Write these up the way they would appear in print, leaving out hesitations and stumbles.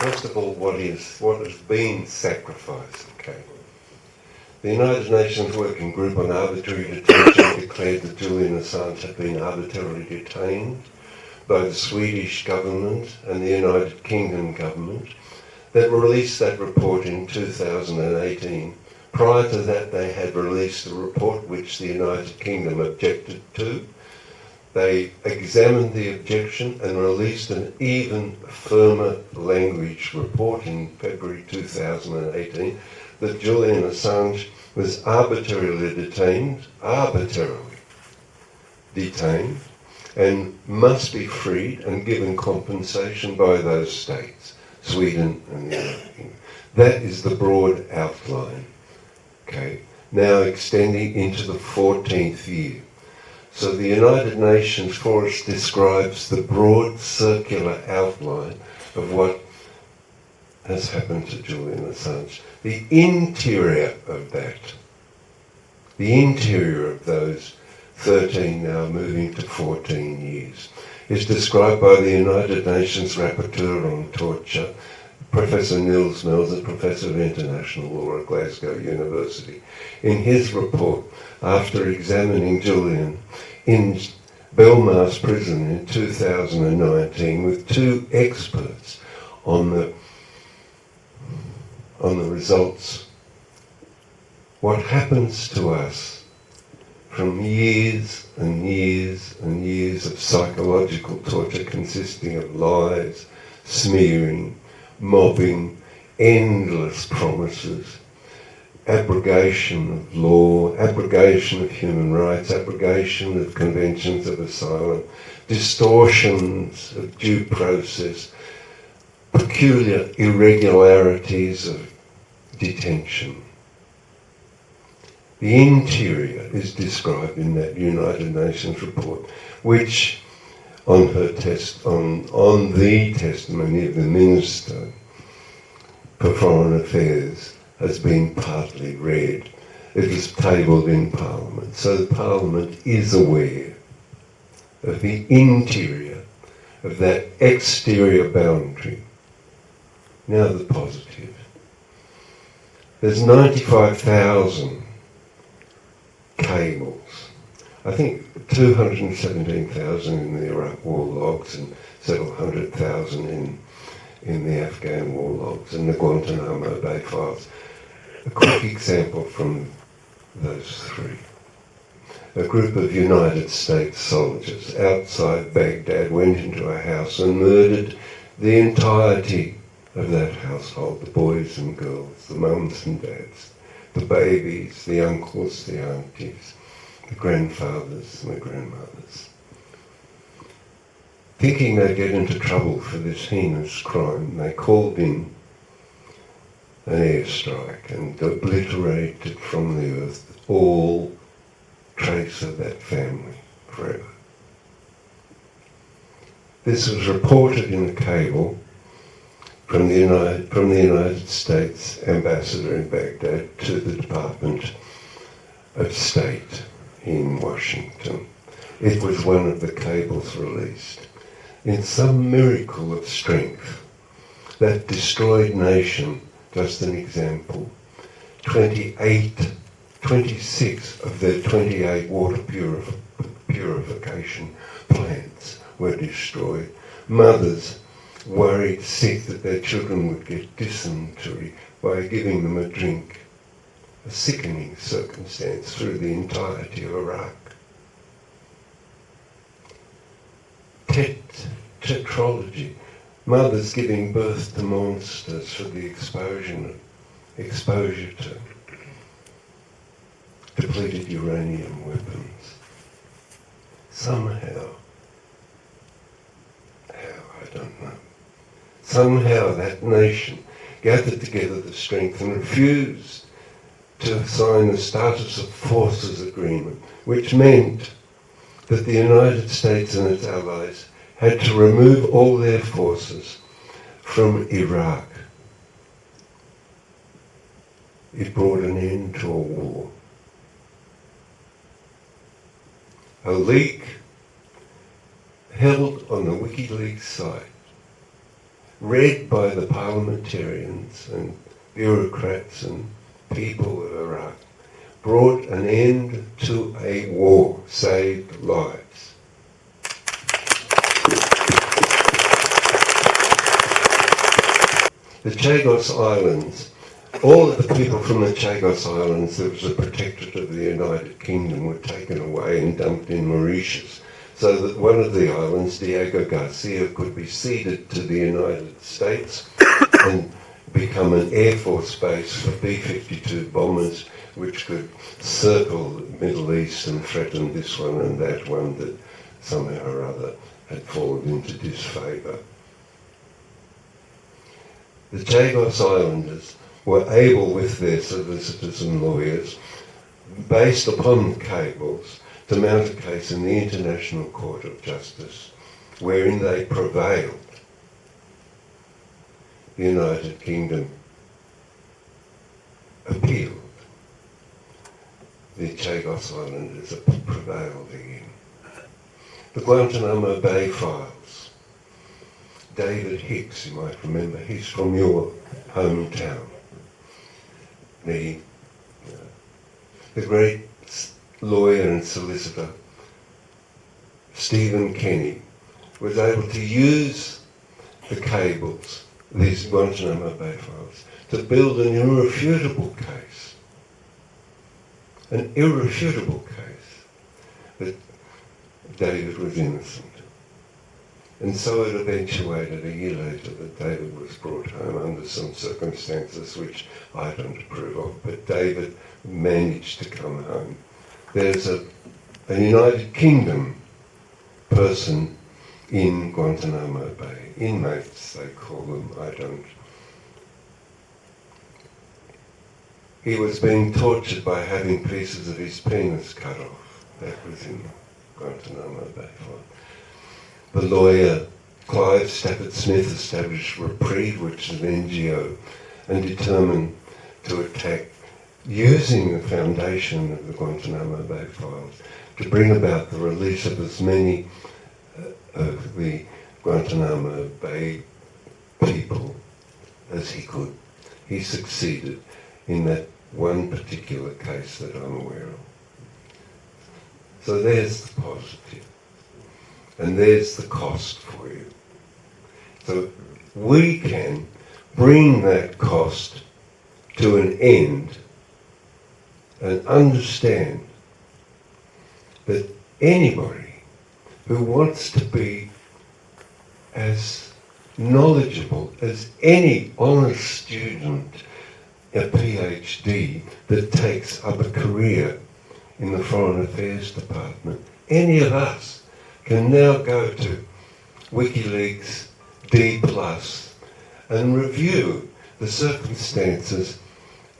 First of all, what has been sacrificed, okay? The United Nations Working Group on Arbitrary Detention declared that Julian Assange had been arbitrarily detained by the Swedish government and the United Kingdom government that released that report in 2018. Prior to that, they had released a report which the United Kingdom objected to. They examined the objection and released an even firmer language report in February 2018 that Julian Assange was arbitrarily detained, and must be freed and given compensation by those states, Sweden and the United Kingdom. That is the broad outline. Okay, now extending into the 14th year. So the United Nations for us describes the broad circular outline of what has happened to Julian Assange. The interior of that, the interior of those 13 now moving to 14 years, is described by the United Nations Rapporteur on Torture, Professor Nils Melzer, Professor of International Law at Glasgow University. In his report, after examining Julian in Belmarsh prison in 2019 with two experts on the results, what happens to us from years and years and years of psychological torture consisting of lies, smearing, mobbing, endless promises, abrogation of law, abrogation of human rights, abrogation of conventions of asylum, distortions of due process, peculiar irregularities of detention. The interior is described in that United Nations report, which on the testimony of the Minister for Foreign Affairs has been partly read. It was tabled in Parliament, so the Parliament is aware of the interior of that exterior boundary. Now the positive. There's 95,000 cables. I think 217,000 in the Iraq war logs and several hundred thousand in the Afghan war logs and the Guantanamo Bay files. A quick example from those three. A group of United States soldiers outside Baghdad went into a house and murdered the entirety of that household, the boys and girls, the mums and dads, the babies, the uncles, the aunties, the grandfathers and the grandmothers. Thinking they'd get into trouble for this heinous crime, they called in an airstrike and obliterated from the earth all trace of that family forever. This was reported in a cable from the United States ambassador in Baghdad to the Department of State in Washington. It was one of the cables released. In some miracle of strength, that destroyed nation, just an example, 26 of their 28 water purification plants were destroyed. Mothers worried sick that their children would get dysentery by giving them a drink. A sickening circumstance through the entirety of Iraq. Tetralogy. Mothers giving birth to monsters for the exposure to depleted uranium weapons. Somehow, how, I don't know. Somehow that nation gathered together the strength and refused to sign the Status of Forces Agreement, which meant that the United States and its allies had to remove all their forces from Iraq. It brought an end to a war. A leak held on the Wikileaks site read by the parliamentarians and bureaucrats and people of Iraq, brought an end to a war, saved lives. The Chagos Islands, all of the people from the Chagos Islands that was a protectorate of the United Kingdom were taken away and dumped in Mauritius, so that one of the islands, Diego Garcia, could be ceded to the United States and become an Air Force base for B-52 bombers, which could circle the Middle East and threaten this one and that one that somehow or other had fallen into disfavour. The Chagos Islanders were able, with their solicitors and lawyers, based upon the cables, to mount a case in the International Court of Justice, wherein they prevailed. The United Kingdom appealed. The Chagos Islanders prevailed again. The Guantanamo Bay files. David Hicks, you might remember, he's from your hometown. The great lawyer and solicitor, Stephen Kenny, was able to use the cables, these Guantanamo Bay files, to build an irrefutable case. An irrefutable case that David was innocent. And so it eventuated a year later that David was brought home under some circumstances which I don't approve of, but David managed to come home. There's a United Kingdom person in Guantanamo Bay, inmates they call them, I don't. He was being tortured by having pieces of his penis cut off. That was in Guantanamo Bay. The lawyer, Clive Stafford Smith, established Reprieve, which is an NGO, and determined to attack, using the foundation of the Guantanamo Bay files, to bring about the release of as many of the Guantanamo Bay people as he could. He succeeded in that one particular case that I'm aware of. So there's the positive. And there's the cost for you. So we can bring that cost to an end and understand that anybody who wants to be as knowledgeable as any honest student, a PhD, that takes up a career in the Foreign Affairs Department, any of us can now go to Wikileaks D+, and review the circumstances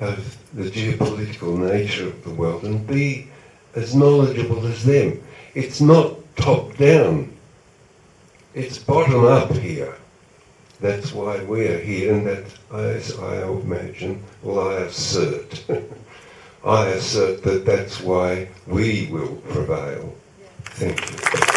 of the geopolitical nature of the world and be as knowledgeable as them. It's not top down, it's bottom up here. That's why we're here, and that, as I imagine, well, I assert, I assert that that's why we will prevail. Thank you.